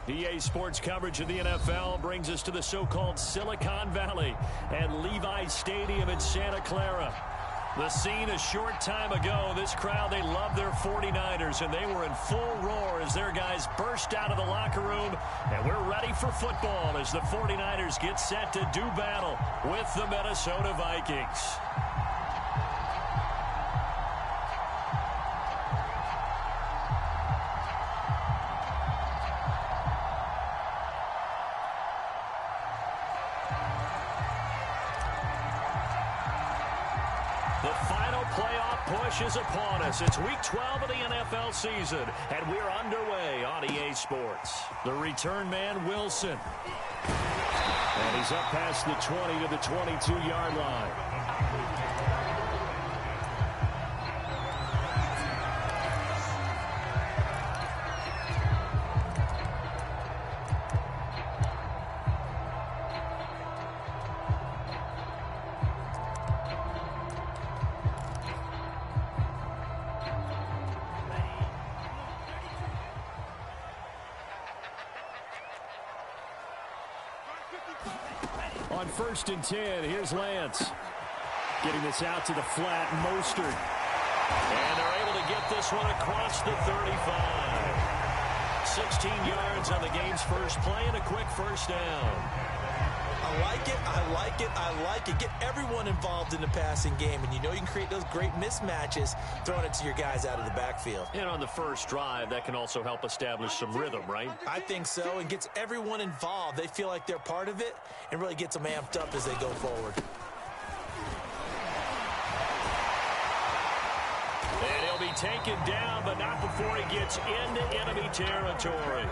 EA Sports coverage of the NFL brings us to the so-called Silicon Valley at Levi's Stadium in Santa Clara. The scene a short time ago, this crowd, they love their 49ers, and they were in full roar as their guys burst out of the locker room. And we're ready for football as the 49ers get set to do battle with the Minnesota Vikings. Is upon us. It's week 12 of the NFL season, and we're underway on EA Sports. The return man, Wilson. And he's up past the 20 to the 22-yard line. On 1st and 10, here's Lance. Getting this out to the flat, Mostert. And they're able to get this one across the 35. 16 yards on the game's first play and a quick first down. I like it, I like it, I like it. Get everyone involved in the passing game, and you know you can create those great mismatches throwing it to your guys out of the backfield. And on the first drive, that can also help establish some rhythm, right? I think so, and gets everyone involved. They feel like they're part of it and really gets them amped up as they go forward. And he'll be taken down, but not before he gets into enemy territory.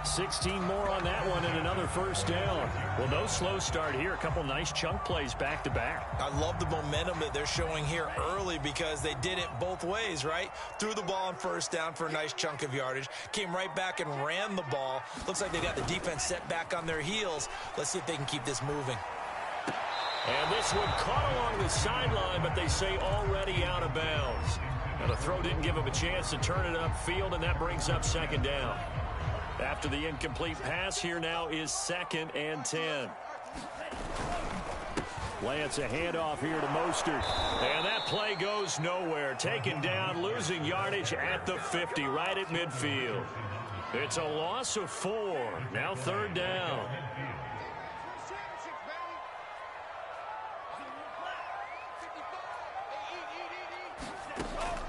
16 more on that one and another first down. Well, no slow start here. A couple nice chunk plays back-to-back. I love the momentum that they're showing here early because they did it both ways, right? Threw the ball on first down for a nice chunk of yardage. Came right back and ran the ball. Looks like they got the defense set back on their heels. Let's see if they can keep this moving. And this one caught along the sideline, but they say already out of bounds. Now the throw didn't give him a chance to turn it upfield, and that brings up second down. After the incomplete pass, here now is 2nd and 10. Lance, a handoff here to Mostert. And that play goes nowhere. Taken down, losing yardage at the 50, right at midfield. It's a loss of 4. Now 3rd down.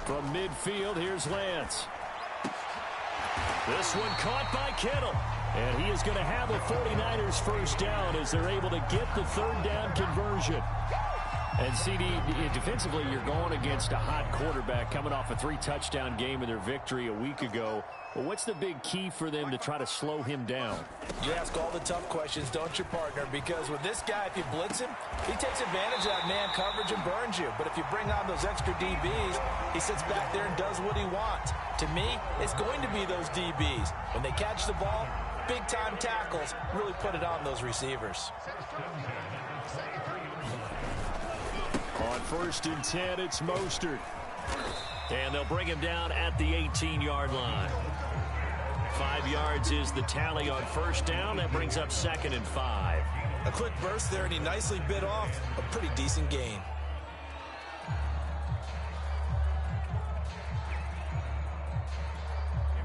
From midfield, here's Lance. This one caught by Kittle. And he is going to have a 49ers first down as they're able to get the 3rd down conversion. And CD, defensively, you're going against a hot quarterback coming off a 3-touchdown game in their victory a week ago. Well, what's the big key for them to try to slow him down? You ask all the tough questions, don't you, partner? Because with this guy, if you blitz him, he takes advantage of that man coverage and burns you. But if you bring on those extra DBs, he sits back there and does what he wants. To me, it's going to be those DBs. When they catch the ball, big-time tackles really put it on those receivers. On 1st and 10, it's Mostert. And they'll bring him down at the 18-yard line. 5 yards is the tally on first down. That brings up 2nd and 5. A quick burst there, and he nicely bit off a pretty decent gain.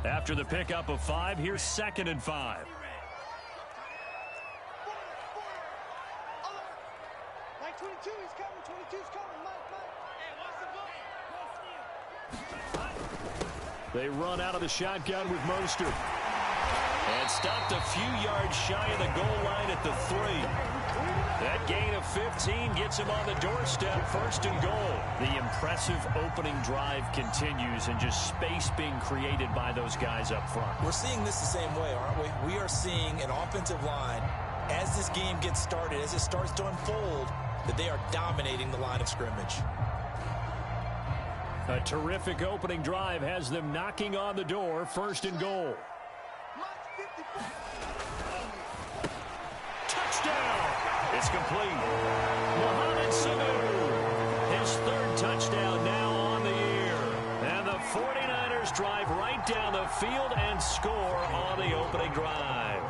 After the pickup of 5, here's 2nd and 5. They run out of the shotgun with Mostert. And stopped a few yards shy of the goal line at the 3. That gain of 15 gets him on the doorstep, 1st and goal. The impressive opening drive continues, and just space being created by those guys up front. We're seeing this the same way, aren't we? We are seeing an offensive line, as this game gets started, as it starts to unfold, that they are dominating the line of scrimmage. A terrific opening drive has them knocking on the door, 1st and goal. Touchdown! It's complete. Mohamed Sanu, his 3rd touchdown now on the year. And the 49ers first drive right down the field and score on the opening drive.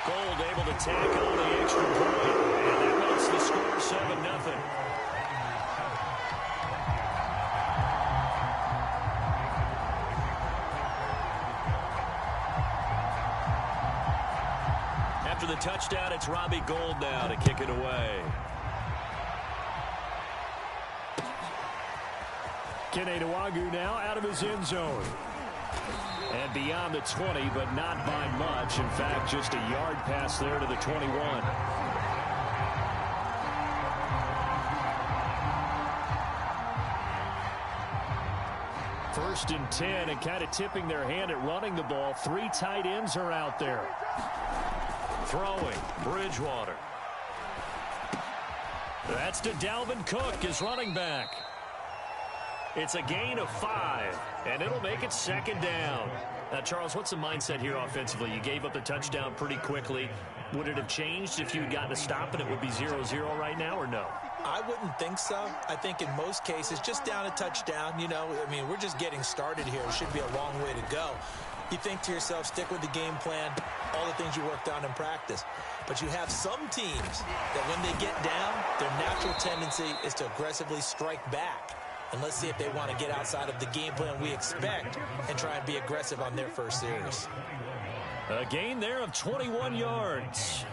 Gold able to tack on the extra point, and that makes the score 7-0. After the touchdown, it's Robbie Gould now to kick it away. Kene Nwangwu now out of his end zone. And beyond the 20, but not by much. In fact, just a yard pass there to the 21. First and 10, and kind of tipping their hand at running the ball. 3 tight ends are out there. Throwing, Bridgewater. That's to Dalvin Cook, his running back. It's a gain of 5, and it'll make it 2nd down. Now, Charles, what's the mindset here offensively? You gave up the touchdown pretty quickly. Would it have changed if you had gotten a stop and it would be 0-0 right now, or no? I wouldn't think so. I think in most cases, just down a touchdown, you know, I mean, we're just getting started here. It should be a long way to go. You think to yourself, stick with the game plan, all the things you worked on in practice. But you have some teams that when they get down, their natural tendency is to aggressively strike back. And let's see if they want to get outside of the game plan we expect and try and be aggressive on their first series. A gain there of 21 yards.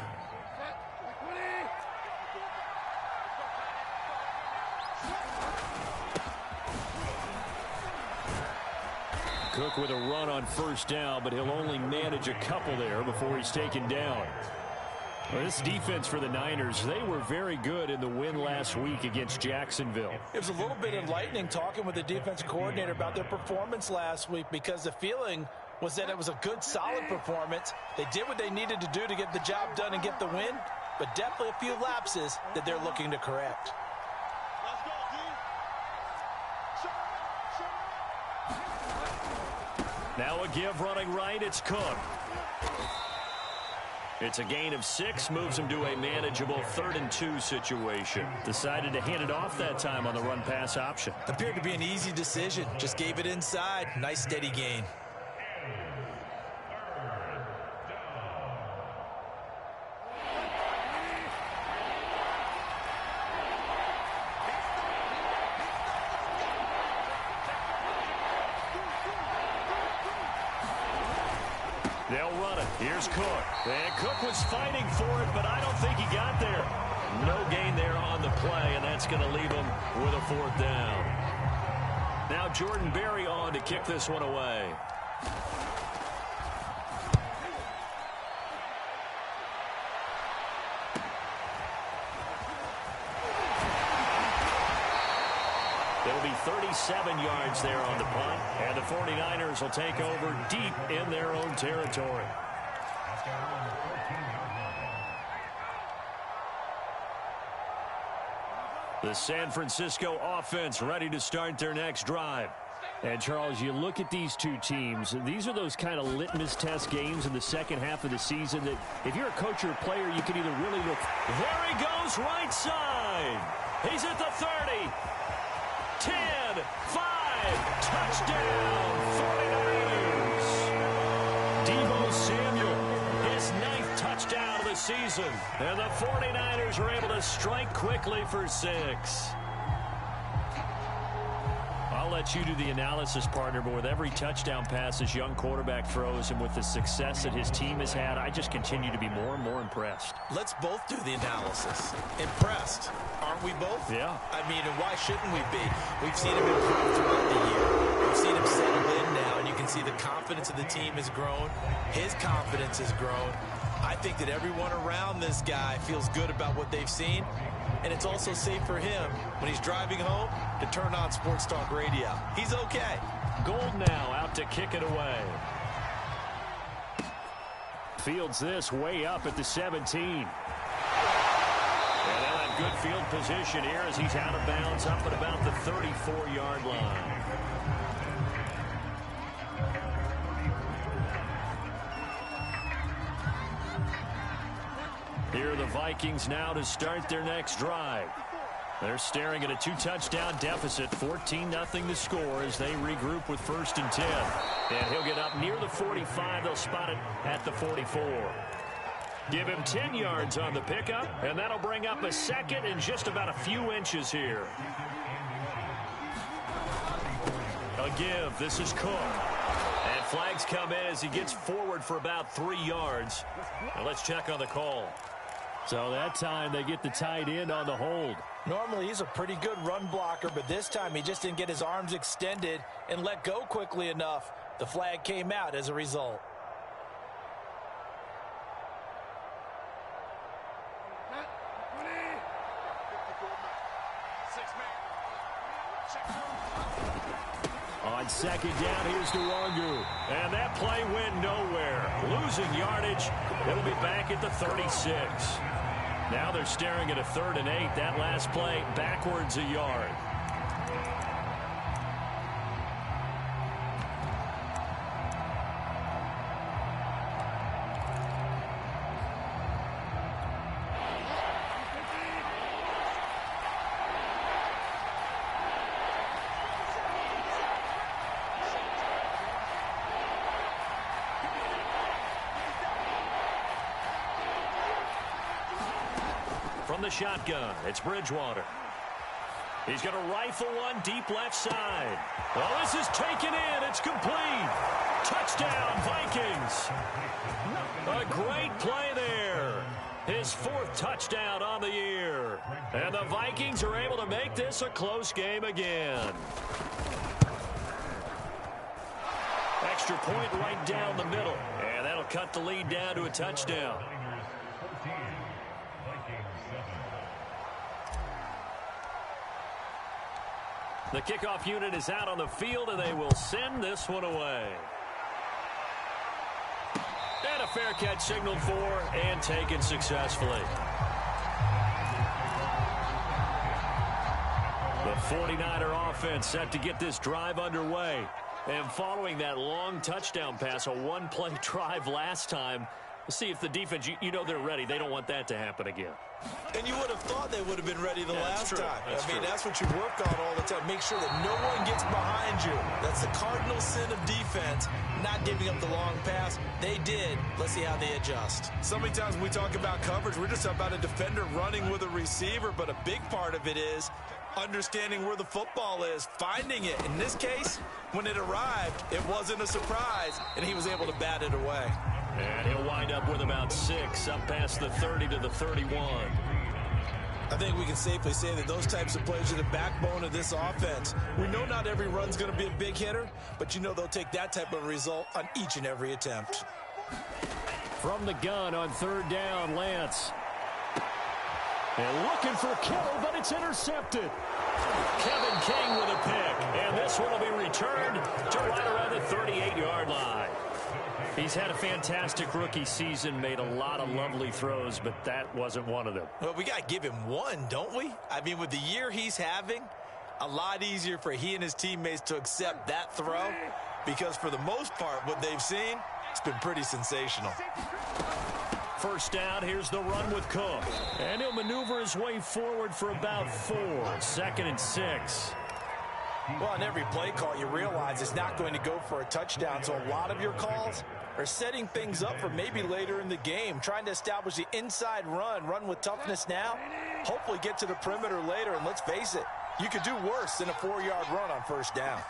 Cook with a run on first down, but he'll only manage a couple there before he's taken down. Well, this defense for the Niners, they were very good in the win last week against Jacksonville. It was a little bit enlightening talking with the defense coordinator about their performance last week, because the feeling was that it was a good, solid performance. They did what they needed to do to get the job done and get the win, but definitely a few lapses that they're looking to correct. Now a give running right, it's Cook. It's a gain of 6, moves him to a manageable 3rd and 2 situation. Decided to hand it off that time on the run-pass option. Appeared to be an easy decision. Just gave it inside. Nice, steady gain. They'll run it. Here's Cook. And Cook was fighting for it, but I don't think he got there. No gain there on the play, and that's going to leave him with a 4th down. Now Jordan Berry on to kick this one away. It'll be 37 yards there on the punt, and the 49ers will take over deep in their own territory. The San Francisco offense ready to start their next drive. And, Charles, you look at these two teams, these are those kind of litmus test games in the second half of the season that if you're a coach or a player, you can either really look. There he goes, right side. He's at the 30. 10, 5, touchdown, 49ers. Deebo Samuel, his 9th touchdown of the season. And the 49ers are able to strike quickly for 6. I'll let you do the analysis, partner, but with every touchdown pass this young quarterback throws and with the success that his team has had, I just continue to be more and more impressed. Let's both do the analysis. Impressed. Aren't we both? Yeah. I mean, and why shouldn't we be? We've seen him improve throughout the year. We've seen him settle in now, and you can see the confidence of the team has grown. His confidence has grown. I think that everyone around this guy feels good about what they've seen, and it's also safe for him when he's driving home to turn on Sports Talk Radio. He's okay. Gould now out to kick it away. Fields this way up at the 17. And they'll have good field position here as he's out of bounds up at about the 34-yard line. Here are the Vikings now to start their next drive. They're staring at a 2-touchdown deficit, 14-0 to score as they regroup with 1st and 10. And he'll get up near the 45. They'll spot it at the 44. Give him 10 yards on the pickup, and that'll bring up a 2nd and just about a few inches here. A give. This is Cook. And flags come in as he gets forward for about 3 yards. Now let's check on the call. So that time they get the tight end on the hold. Normally he's a pretty good run blocker, but this time he just didn't get his arms extended and let go quickly enough. The flag came out as a result. On 2nd down, here's Nwangu. And that play went nowhere. Losing yardage. It'll be back at the 36. Now they're staring at a 3rd and 8. That last play backwards a yard. From the shotgun, it's Bridgewater. He's going to rifle one deep left side. Oh, this is taken in. It's complete. Touchdown, Vikings. A great play there. His 4th touchdown on the year. And the Vikings are able to make this a close game again. Extra point right down the middle. And that'll cut the lead down to a touchdown. The kickoff unit is out on the field, and they will send this one away. And a fair catch signaled for and taken successfully. The 49er offense set to get this drive underway. And following that long touchdown pass, a one-play drive last time, we'll see if the defense, you know they're ready. They don't want that to happen again. And you would have thought they would have been ready the last time. I mean, That's what you work on all the time. Make sure that no one gets behind you. That's the cardinal sin of defense, not giving up the long pass. They did. Let's see how they adjust. So many times when we talk about coverage, we're just about a defender running with a receiver, but a big part of it is understanding where the football is, finding it. In this case, when it arrived, it wasn't a surprise, and he was able to bat it away. And he'll wind up with about 6 up past the 30 to the 31. I think we can safely say that those types of plays are the backbone of this offense. We know not every run's going to be a big hitter, but you know they'll take that type of result on each and every attempt. From the gun on 3rd down, Lance. And looking for Kittle, but it's intercepted. Kevin King with a pick, and this one will be returned to right around the 38-yard line. He's had a fantastic rookie season, made a lot of lovely throws, but that wasn't one of them. Well, we got to give him one, don't we? I mean, with the year he's having, a lot easier for he and his teammates to accept that throw, because for the most part, what they've seen, it's been pretty sensational. 1st down, here's the run with Cook. And he'll maneuver his way forward for about 4. 2nd and 6. Well, on every play call, you realize it's not going to go for a touchdown, so a lot of your calls are setting things up for maybe later in the game, trying to establish the inside run with toughness now, hopefully get to the perimeter later, and let's face it, you could do worse than a 4-yard run on 1st down.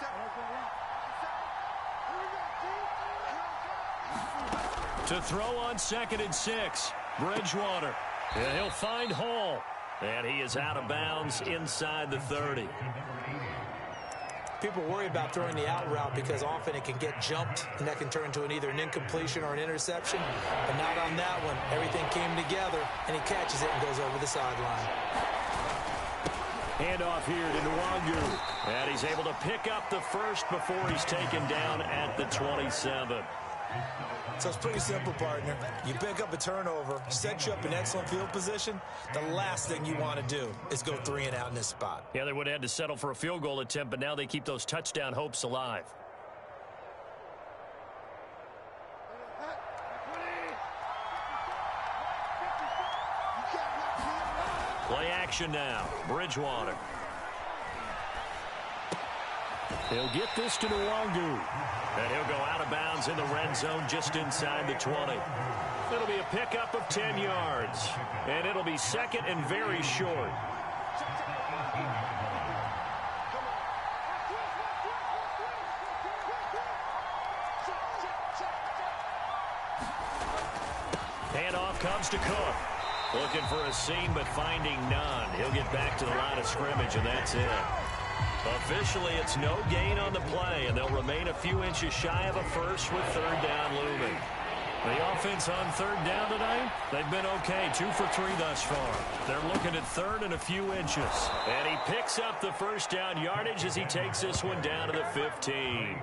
To throw on 2nd and 6, Bridgewater. And he'll find Hall. And he is out of bounds inside the 30. People worry about throwing the out route because often it can get jumped, and that can turn into either an incompletion or an interception. But not on that one. Everything came together, and he catches it and goes over the sideline. Handoff here to Nwangu. And he's able to pick up the first before he's taken down at the 27. So it's pretty simple, partner. You pick up a turnover, set you up in excellent field position. The last thing you want to do is go 3 and out in this spot. Yeah, they would have had to settle for a field goal attempt, but now they keep those touchdown hopes alive. action now. Bridgewater. He'll get this to Nwangu. And he'll go out of bounds in the red zone just inside the 20. It'll be a pickup of 10 yards. And it'll be second and very short. Handoff comes to Cook. Looking for a seam, but finding none. He'll get back to the line of scrimmage, and that's it. Officially, it's no gain on the play, and they'll remain a few inches shy of a first with third down looming. The offense on third down tonight, they've been okay, 2 for 3 thus far. They're looking at third and a few inches. And he picks up the first down yardage as he takes this one down to the 15.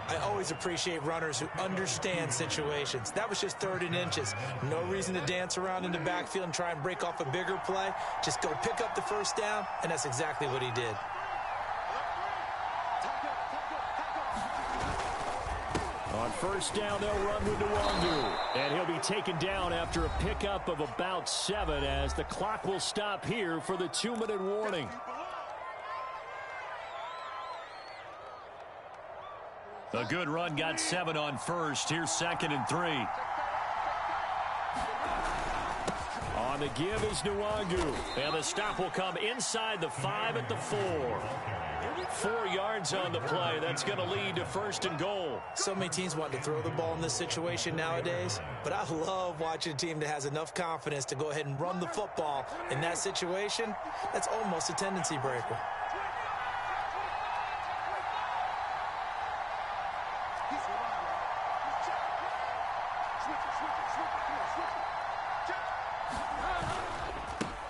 I always appreciate runners who understand situations. That was just third and inches. No reason to dance around in the backfield and try and break off a bigger play. Just go pick up the first down, and that's exactly what he did. On first down, they'll run with Nwangu. And he'll be taken down after a pickup of about 7 as the clock will stop here for the 2-minute warning. A good run got 7 on first. Here's 2nd and 3. On the give is Nwangu. And the stop will come inside the 5 at the 4. 4 yards on the play. That's going to lead to 1st and goal. So many teams want to throw the ball in this situation nowadays, but I love watching a team that has enough confidence to go ahead and run the football. In that situation, that's almost a tendency breaker.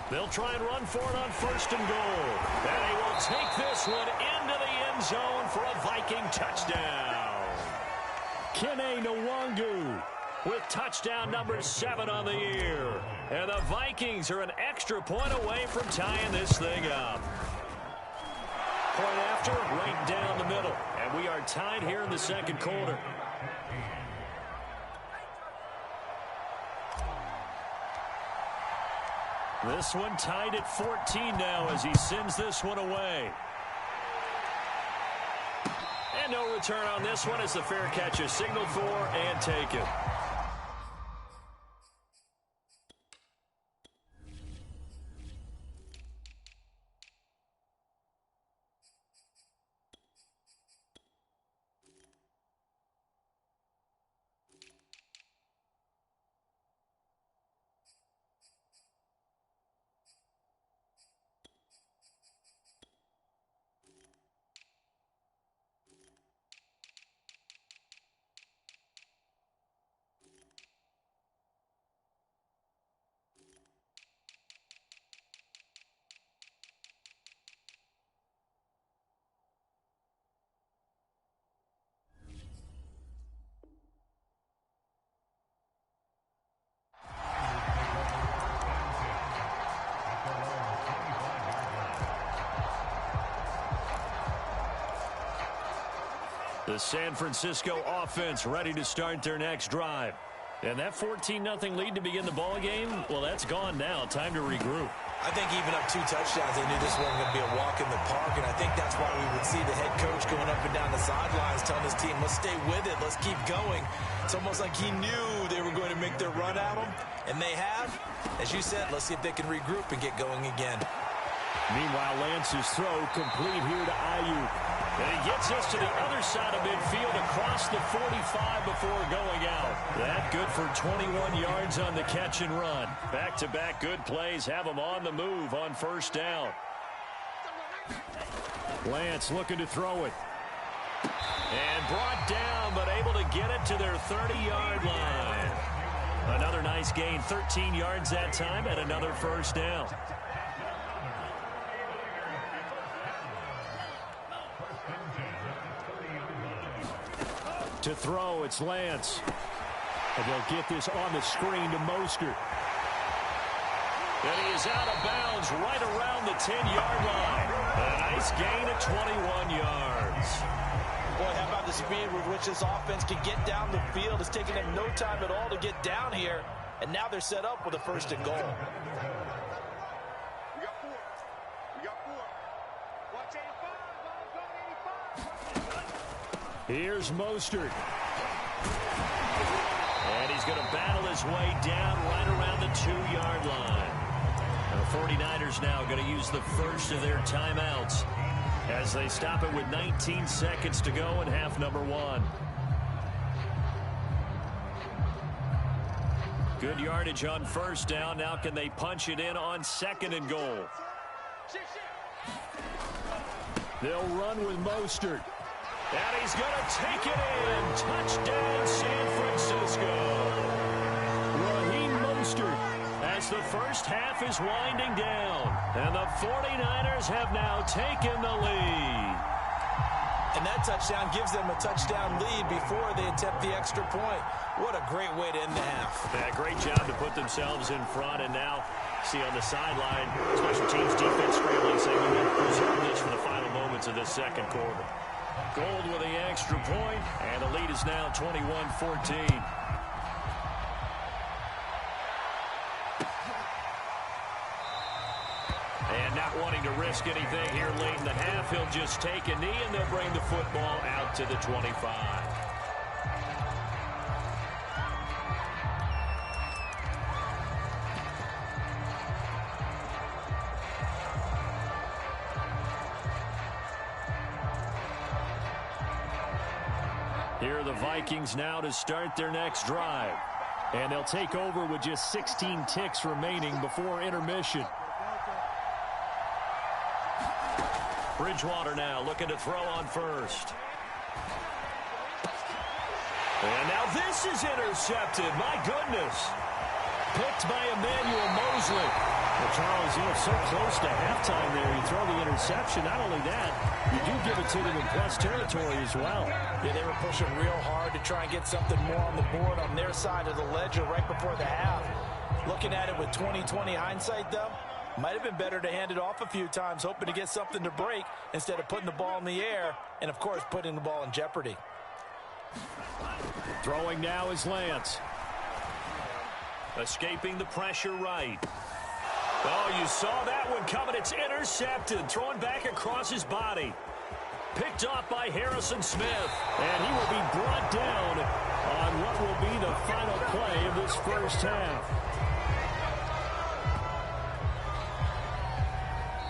They'll try and run for it on 1st and goal. And they will take this one into the end zone for a Viking touchdown. Kene Nwangu with touchdown number 7 on the year. And the Vikings are an extra point away from tying this thing up. Point after, right down the middle. And we are tied here in the second quarter. This one tied at 14 now as he sends this one away. And no return on this one as the fair catch is signaled for and taken. The San Francisco offense ready to start their next drive. And that 14-0 lead to begin the ball game, well, that's gone now. Time to regroup. I think even up 2 touchdowns, they knew this wasn't going to be a walk in the park, and I think that's why we would see the head coach going up and down the sidelines telling his team, let's stay with it, let's keep going. It's almost like he knew they were going to make their run at him, and they have. As you said, let's see if they can regroup and get going again. Meanwhile, Lance's throw complete here to Ayuk. And he gets us to the other side of midfield across the 45 before going out. That good for 21 yards on the catch and run. Back-to-back good plays have them on the move on first down. Lance looking to throw it. And brought down, but able to get it to their 30-yard line. Another nice gain, 13 yards that time, and another first down. To throw, it's Lance. And they'll get this on the screen to Mostert. And he is out of bounds right around the 10-yard line. A nice gain of 21 yards. Boy, how about the speed with which this offense can get down the field? It's taking them no time at all to get down here. And now they're set up with a 1st and goal. Here's Mostert. And he's going to battle his way down right around the 2-yard line. And the 49ers now going to use the first of their timeouts as they stop it with 19 seconds to go in half number 1. Good yardage on first down. Now can they punch it in on 2nd and goal? They'll run with Mostert. And he's going to take it in. Touchdown, San Francisco. Raheem Mostert as the first half is winding down. And the 49ers have now taken the lead. And that touchdown gives them a touchdown lead before they attempt the extra point. What a great way to end the half. Yeah, great job to put themselves in front. And now, see on the sideline, special teams defense scrambling, saying we want to preserve this for the final moments of this second quarter. Gold with the extra point, and the lead is now 21-14. And not wanting to risk anything here late in the half, he'll just take a knee, and they'll bring the football out to the 25. Here are the Vikings now to start their next drive. And they'll take over with just 16 ticks remaining before intermission. Bridgewater now looking to throw on first. And now this is intercepted. My goodness. Picked by Emmanuel Mosley. Well, Charles, so close to halftime there. You throw the interception. Not only that, you do give it to them in plus territory as well. Yeah, they were pushing real hard to try and get something more on the board on their side of the ledger right before the half. Looking at it with 20/20 hindsight, though, might have been better to hand it off a few times, hoping to get something to break instead of putting the ball in the air and, of course, putting the ball in jeopardy. Throwing now is Lance. Escaping the pressure right. Oh, you saw that one coming. It's intercepted. Throwing back across his body. Picked off by Harrison Smith. And he will be brought down on what will be the final play of this first half.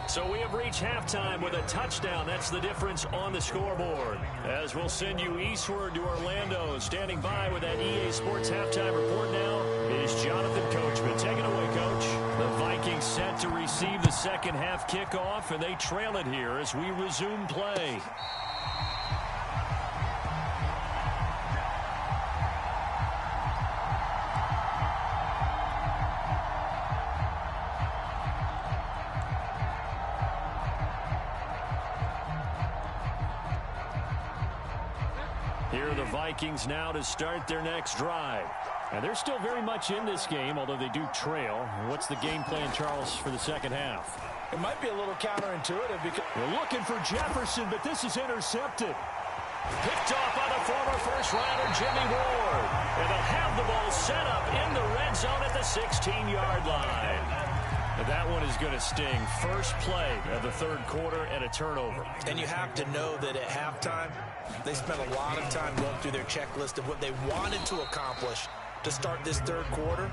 So we have reached halftime with a touchdown. That's the difference on the scoreboard. As we'll send you eastward to Orlando. Standing by with that EA Sports halftime report now is Jonathan Coachman. Take it away, Coach. The Vikings set to receive the second half kickoff, and they trail it here as we resume play. Here are the Vikings now to start their next drive. And they're still very much in this game, although they do trail. What's the game plan, Charles, for the second half? It might be a little counterintuitive because we're looking for Jefferson, but this is intercepted. Picked off by the former first-rounder Jimmy Ward. And they'll have the ball set up in the red zone at the 16-yard line. And that one is going to sting. First play of the third quarter and a turnover. And you have to know that at halftime, they spent a lot of time going through their checklist of what they wanted to accomplish to start this third quarter.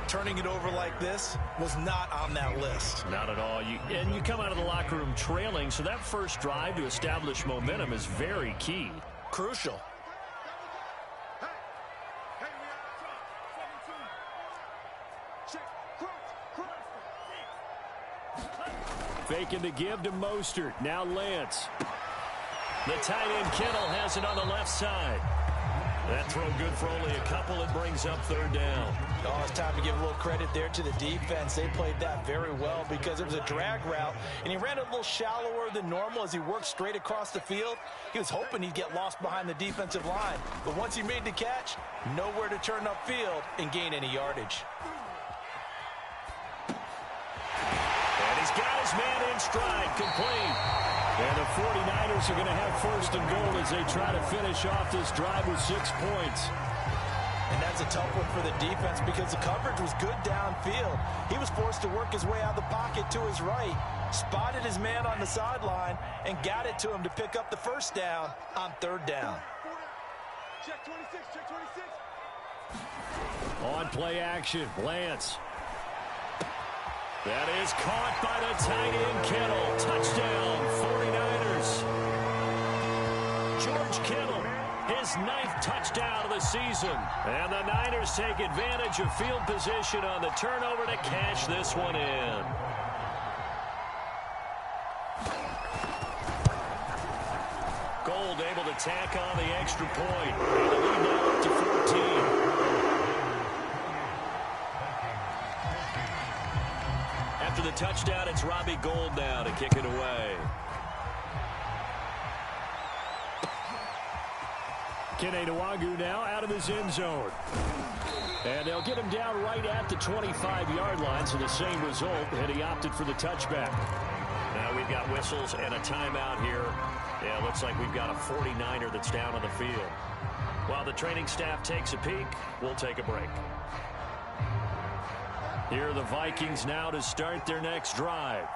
Turning it over like this was not on that list. Not at all. And you come out of the locker room trailing, so that first drive to establish momentum is very key. Crucial. Faking to give to Mostert. Now Lance. The tight end Kittle has it on the left side. That throw good for only a couple. It brings up third down. Oh, it's time to give a little credit there to the defense. They played that very well because it was a drag route, and he ran a little shallower than normal as he worked straight across the field. He was hoping he'd get lost behind the defensive line, but once he made the catch, nowhere to turn upfield and gain any yardage. And he's got his man in stride, complete. And the 49ers are going to have first and goal as they try to finish off this drive with 6 points. And that's a tough one for the defense because the coverage was good downfield. He was forced to work his way out of the pocket to his right. spotted his man on the sideline, and got it to him to pick up the first down on third down. Check 26, check 26. On play action, Lance. That is caught by the tight end, Kittle. Touchdown, 49ers. George Kittle, his 9th touchdown of the season. And the Niners take advantage of field position on the turnover to cash this one in. Gold able to tack on the extra point. And the lead now up to 14. After the touchdown, it's Robbie Gould now to kick it away. Kene Nwangwu now out of his end zone. And they'll get him down right at the 25-yard line, so the same result, and he opted for the touchback. Now we've got whistles and a timeout here. Yeah, looks like we've got a 49er that's down on the field. While the training staff takes a peek, we'll take a break. Here are the Vikings now to start their next drive.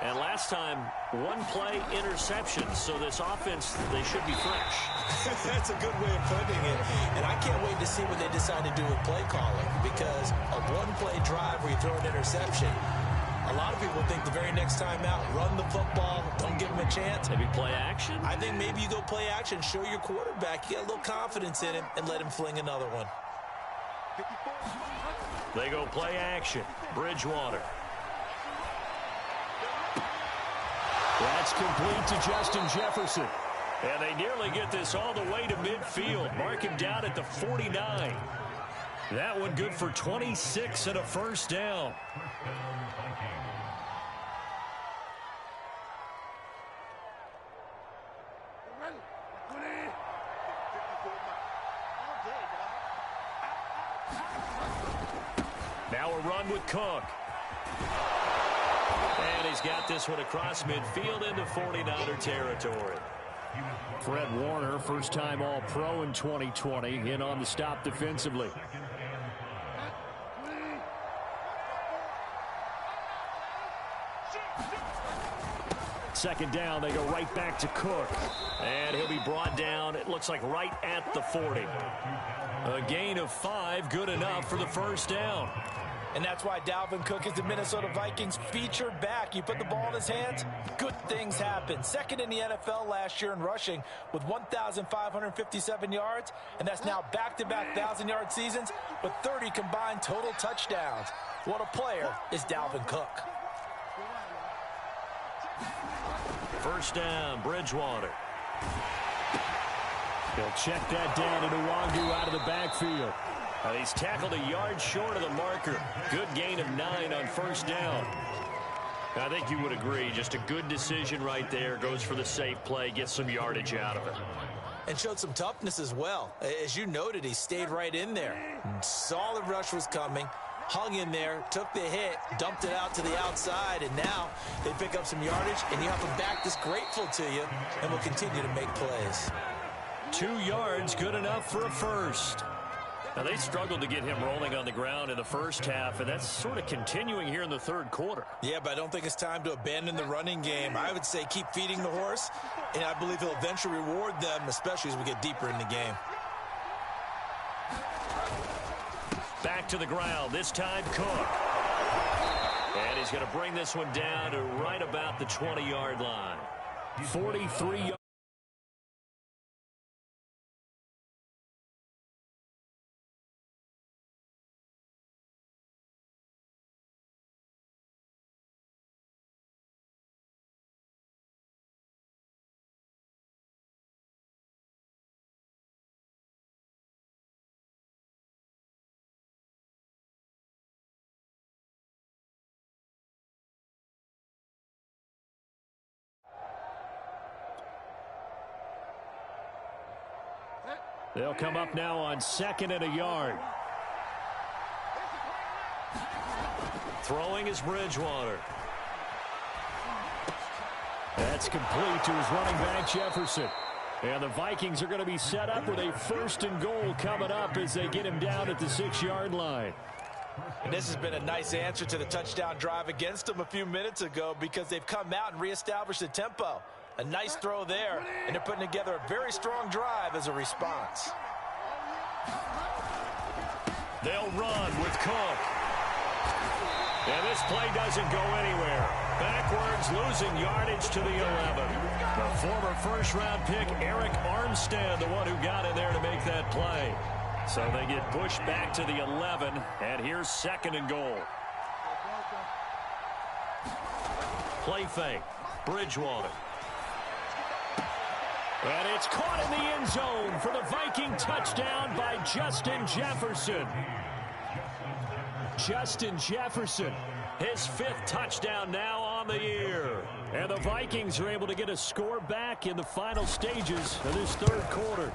And last time, one play interception, so this offense, they should be fresh. That's a good way of putting it. And I can't wait to see what they decide to do with play calling, because a one-play drive where you throw an interception, a lot of people think the very next time out, run the football, don't give him a chance. Maybe play action? I think maybe you go play action, show your quarterback, you get a little confidence in him, and let him fling another one. They go play action. Bridgewater. That's complete to Justin Jefferson. And they nearly get this all the way to midfield. Mark him down at the 49. That one good for 26 and a first down. Now a run with Cook. And he's got this one across midfield into 49er territory. Fred Warner, first-time All-Pro in 2020, in on the stop defensively. Second down, they go right back to Cook. And he'll be brought down, it looks like right at the 40. A gain of 5, good enough for the first down. And that's why Dalvin Cook is the Minnesota Vikings featured back. You put the ball in his hands, good things happen. Second in the NFL last year in rushing with 1,557 yards, and that's now back-to-back 1,000-yard seasons with 30 combined total touchdowns. What a player is Dalvin Cook. First down, Bridgewater. They'll check that down to Nwangwu out of the backfield. He's tackled a yard short of the marker. Good gain of 9 on first down. I think you would agree, just a good decision right there. Goes for the safe play, gets some yardage out of it. And showed some toughness as well. As you noted, he stayed right in there. Saw the rush was coming, hung in there, took the hit, dumped it out to the outside, and now they pick up some yardage, and you have a back that's grateful to you and will continue to make plays. 2 yards, good enough for a first. Now, they struggled to get him rolling on the ground in the first half, and that's sort of continuing here in the third quarter. Yeah, but I don't think it's time to abandon the running game. I would say keep feeding the horse, and I believe he'll eventually reward them, especially as we get deeper in the game. Back to the ground, this time Cook. And he's going to bring this one down to right about the 20-yard line. 43 yards. They'll come up now on 2nd and a yard. Throwing is Bridgewater. That's complete to his running back, Jefferson. And the Vikings are going to be set up with a 1st and goal coming up as they get him down at the 6-yard line. And this has been a nice answer to the touchdown drive against them a few minutes ago because they've come out and reestablished the tempo. A nice throw there, and they're putting together a very strong drive as a response. They'll run with Cook. And this play doesn't go anywhere. Backwards, losing yardage to the 11. The former first-round pick, Eric Armstead, the one who got in there to make that play. So they get pushed back to the 11, and here's 2nd and goal. Play fake. Bridgewater. And it's caught in the end zone for the Viking touchdown by Justin Jefferson. Justin Jefferson, his 5th touchdown now on the year. And the Vikings are able to get a score back in the final stages of this 3rd quarter.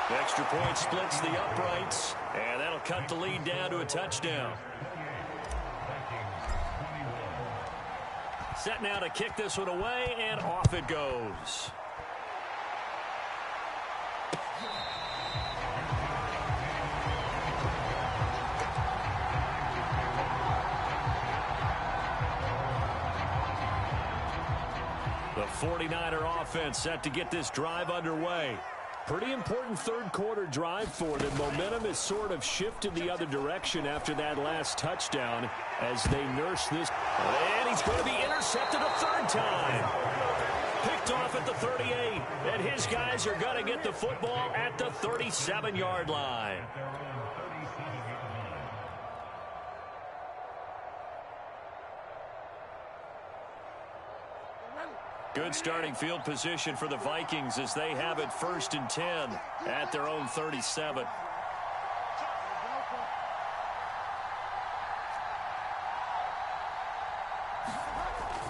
The extra point splits the uprights, and that'll cut the lead down to a touchdown. Set now to kick this one away, and off it goes. The 49er offense set to get this drive underway. Pretty important 3rd quarter drive for them. Momentum has sort of shifted the other direction after that last touchdown as they nurse this. And he's going to be intercepted a 3rd time. Picked off at the 38. And his guys are going to get the football at the 37-yard line. Good starting field position for the Vikings as they have it 1st and 10 at their own 37.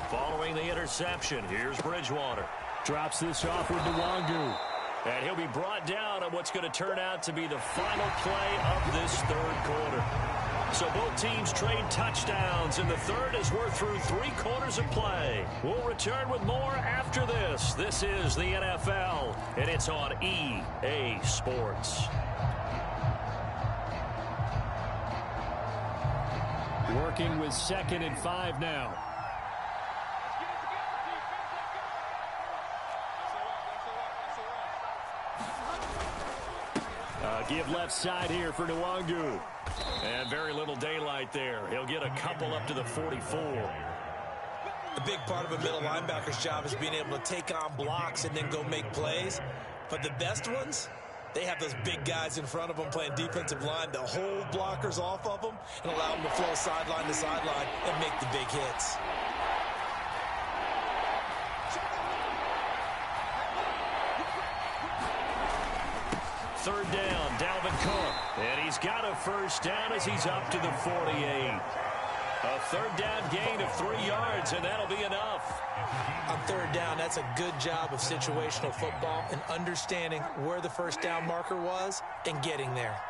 Following the interception, here's Bridgewater. Drops this off with Nwangu. And he'll be brought down on what's going to turn out to be the final play of this 3rd quarter. So both teams trade touchdowns, and the 3rd as we're through 3 quarters of play. We'll return with more after this. This is the NFL, and it's on EA Sports. Working with 2nd and 5 now. Give left side here for Nwangu. And very little daylight there. He'll get a couple up to the 44. A big part of a middle linebacker's job is being able to take on blocks and then go make plays. But the best ones, they have those big guys in front of them playing defensive line to hold blockers off of them and allow them to flow sideline to sideline and make the big hits. Third down, Dalvin Cook. And he's got a 1st down as he's up to the 48. A 3rd down gain of 3 yards, and that'll be enough. On 3rd down, that's a good job of situational football and understanding where the 1st down marker was and getting there.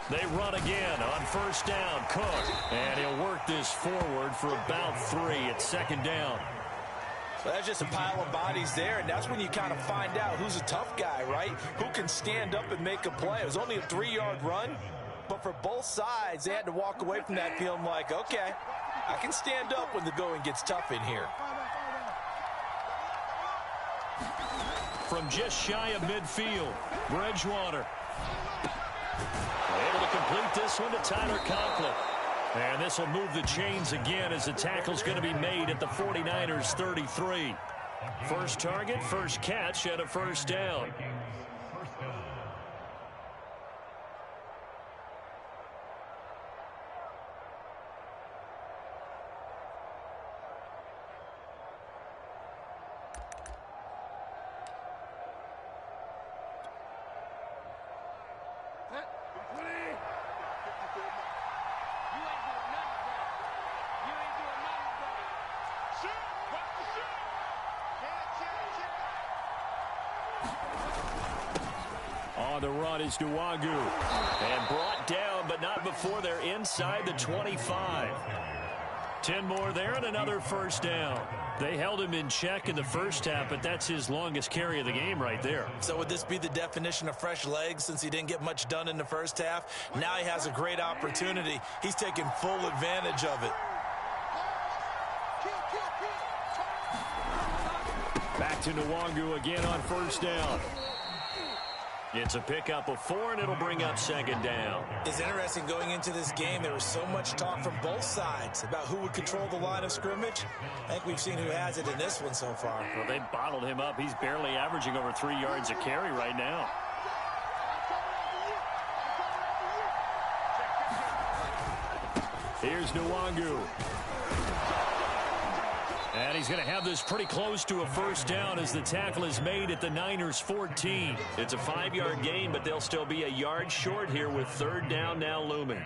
They run again on 1st down, Cook. And he'll work this forward for about 3 at 2nd down. Well, that's just a pile of bodies there, and that's when you kind of find out who's a tough guy, right? Who can stand up and make a play. It was only a 3-yard run, but for both sides, they had to walk away from that feeling like, okay, I can stand up when the going gets tough in here. From just shy of midfield, Bridgewater. Able to complete this one to Tyler Conklin. And this will move the chains again as the tackle's going to be made at the 49ers 33. First target, first catch, and a 1st down. On the run is Nwangu. And brought down, but not before they're inside the 25. 10 more there and another first down. They held him in check in the first half, but that's his longest carry of the game right there. So would this be the definition of fresh legs since he didn't get much done in the first half? Now he has a great opportunity. He's taking full advantage of it. Back to Nwangu again on first down. It's a pickup of 4, and it'll bring up second down. It's interesting going into this game. There was so much talk from both sides about who would control the line of scrimmage. I think we've seen who has it in this one so far. Well, they bottled him up. He's barely averaging over 3 yards a carry right now. Here's Nwangu. And he's going to have this pretty close to a first down as the tackle is made at the Niners' 14. It's a 5-yard gain, but they'll still be a yard short here with third down now looming.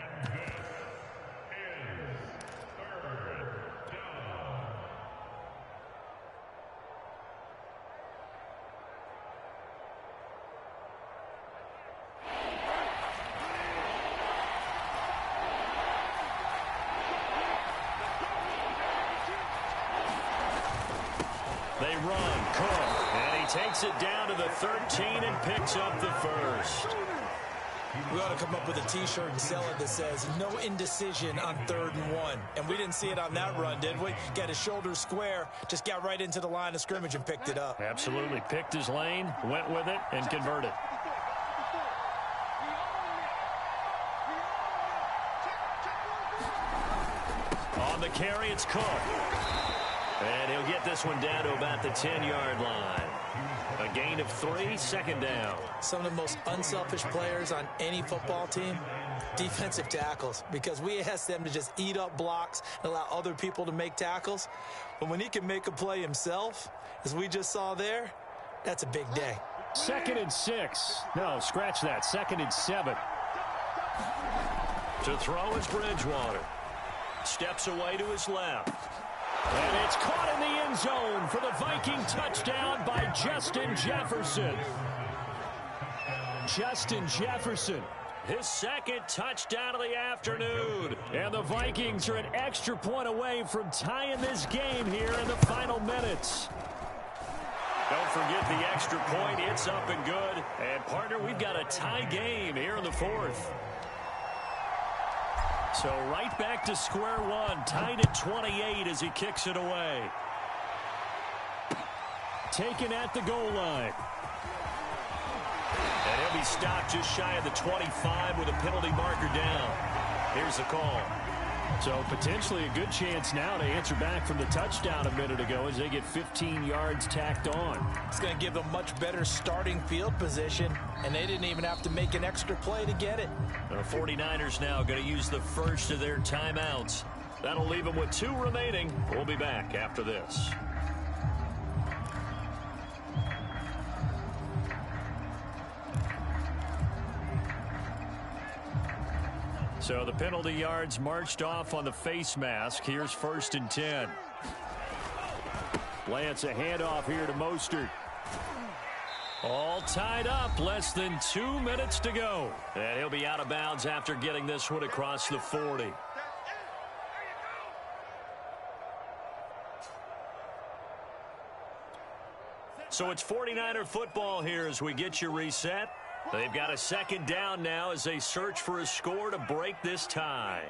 They run, Cook, and he takes it down to the 13 and picks up the first. We ought to come up with a T-shirt and sell it that says, no indecision on 3rd and 1. And we didn't see it on that run, did we? Got his shoulders square, just got right into the line of scrimmage and picked it up. Absolutely. Picked his lane, went with it, and converted. On the carry, it's Cook. And he'll get this one down to about the 10-yard line. A gain of 3, second down. Some of the most unselfish players on any football team, defensive tackles, because we ask them to just eat up blocks and allow other people to make tackles. But when he can make a play himself, as we just saw there, that's a big day. 2nd and 6. No, scratch that. 2nd and 7. To throw is Bridgewater. Steps away to his left. And it's caught in the end zone for the Viking touchdown by Justin Jefferson. Justin Jefferson, his 2nd touchdown of the afternoon. And the Vikings are an extra point away from tying this game here in the final minutes. Don't forget the extra point. It's up and good. And, partner, we've got a tie game here in the 4th. So right back to square one, tied at 28 as he kicks it away. Taken at the goal line. And he'll be stopped just shy of the 25 with a penalty marker down. Here's the call. So potentially a good chance now to answer back from the touchdown a minute ago as they get 15 yards tacked on. It's going to give them much better starting field position, and they didn't even have to make an extra play to get it. The 49ers now going to use the first of their timeouts. That'll leave them with 2 remaining. We'll be back after this. So the penalty yards marched off on the face mask. Here's 1st and 10. Lance, a handoff here to Mostert. All tied up, less than 2 minutes to go. And he'll be out of bounds after getting this one across the 40. So it's 49er football here as we get you reset. They've got a 2nd down now as they search for a score to break this tie.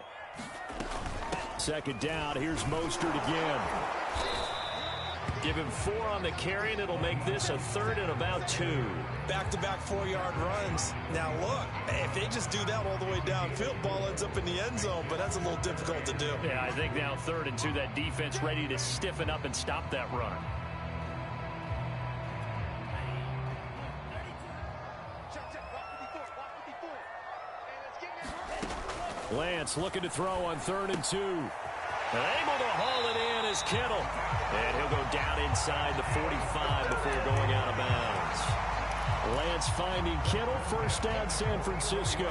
2nd down, here's Mostert again. Give him 4 on the carry, and it'll make this a 3rd and about 2. Back-to-back 4-yard runs. Now, look, if they just do that all the way downfield, ball ends up in the end zone, but that's a little difficult to do. Yeah, I think now 3rd and 2, that defense ready to stiffen up and stop that run. Lance looking to throw on 3rd and 2. And able to haul it in is Kittle. And he'll go down inside the 45 before going out of bounds. Lance finding Kittle. First down, San Francisco.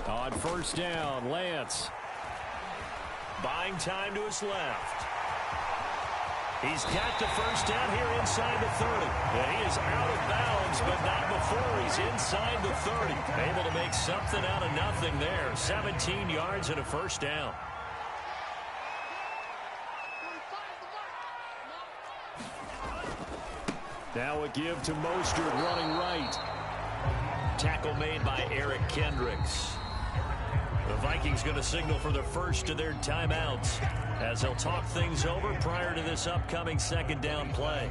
On first down, Lance. buying time to his left. He's got the first down here inside the 30. And he is out of bounds, but not before he's inside the 30. Able to make something out of nothing there. 17 yards and a first down. Now a give to Mostert running right. Tackle made by Eric Kendricks. The Vikings going to signal for the first of their timeouts as they'll talk things over prior to this upcoming second down play.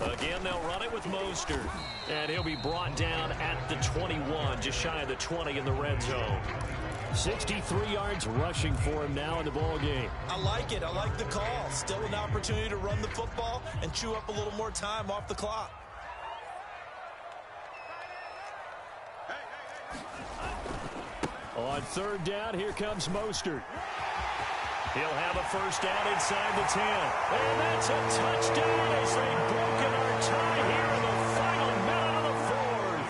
Again, they'll run it with Mostert. And he'll be brought down at the 21, just shy of the 20 in the red zone. 63 yards rushing for him now in the ball game. I like it. I like the call. Still an opportunity to run the football and chew up a little more time off the clock. On third down, here comes Mostert. He'll have a first down inside the 10. And that's a touchdown as they've broken our tie here in the final minute of the fourth.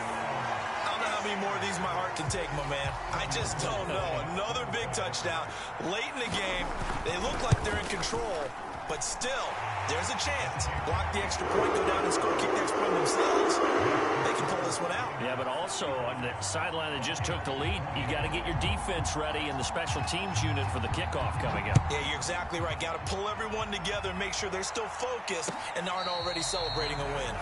I don't know how many more of these my heart can take, my man. I just don't know. Another big touchdown. Late in the game, they look like they're in control, but still, there's a chance. Block the extra point, go down and score, kick the extra point themselves. They can pull this one out. Yeah, but also on the sideline that just took the lead, you got to get your defense ready and the special teams unit for the kickoff coming up. Yeah, you're exactly right. Got to pull everyone together and make sure they're still focused and aren't already celebrating a win.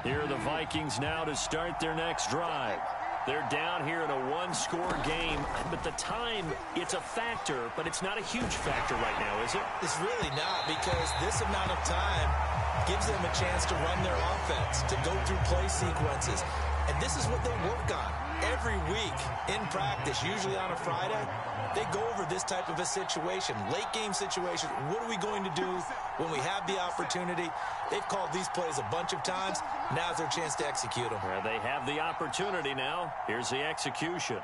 Here are the Vikings now to start their next drive. They're down here in a one-score game, but the time, it's a factor, but it's not a huge factor right now, is it? It's really not, because this amount of time gives them a chance to run their offense, to go through play sequences. And this is what they work on every week in practice, usually on a Friday. They go over this type of a situation, late game situation. What are we going to do when we have the opportunity? They've called these plays a bunch of times. Now's their chance to execute them. Well, they have the opportunity now. Here's the execution.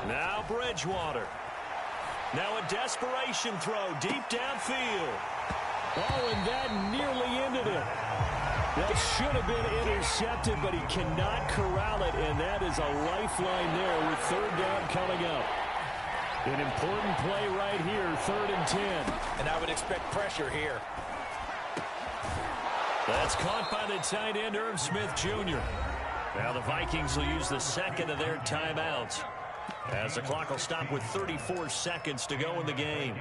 Now Bridgewater. Now a desperation throw deep downfield. Oh, and that nearly ended it. That should have been intercepted, but he cannot corral it, and that is a lifeline there with third down coming up. An important play right here, 3rd and 10. And I would expect pressure here. That's caught by the tight end, Irv Smith Jr. Now the Vikings will use the second of their timeouts as the clock will stop with 34 seconds to go in the game.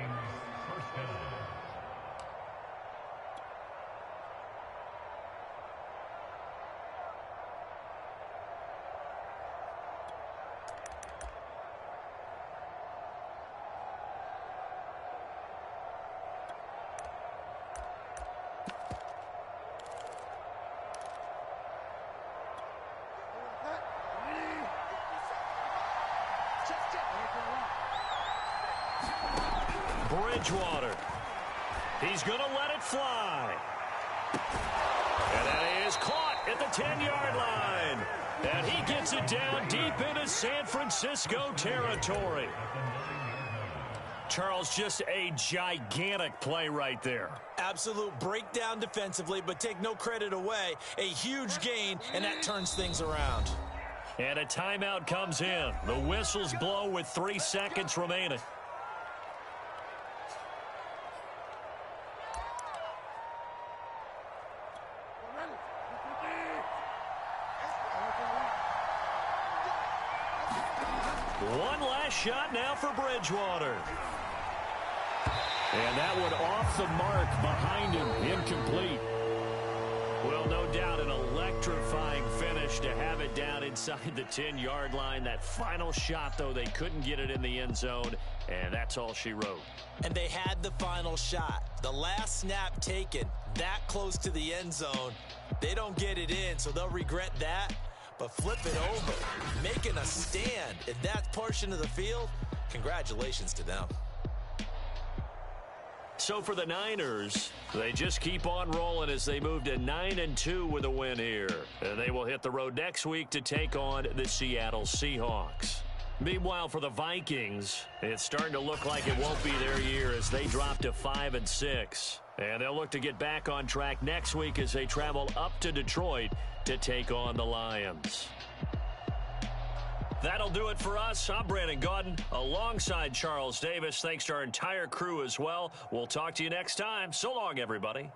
Bridgewater. He's going to let it fly. And that is caught at the 10-yard line. And he gets it down deep into San Francisco territory. Charles, just a gigantic play right there. Absolute breakdown defensively, but take no credit away. A huge gain, and that turns things around. And a timeout comes in. The whistles blow with 3 seconds remaining. One last shot now for Bridgewater. And that one off the mark behind him, incomplete. Well, no doubt an electrifying finish to have it down inside the 10-yard line. That final shot, though, they couldn't get it in the end zone, and that's all she wrote. And they had the final shot. The last snap taken that close to the end zone. They don't get it in, so they'll regret that. But flip it over, making a stand in that portion of the field, congratulations to them. So for the Niners, they just keep on rolling as they move to 9-2 with a win here. And they will hit the road next week to take on the Seattle Seahawks. Meanwhile, for the Vikings, it's starting to look like it won't be their year as they drop to 5-6. And they'll look to get back on track next week as they travel up to Detroit to take on the Lions. That'll do it for us. I'm Brandon Gaudin alongside Charles Davis. Thanks to our entire crew as well. We'll talk to you next time. So long, everybody.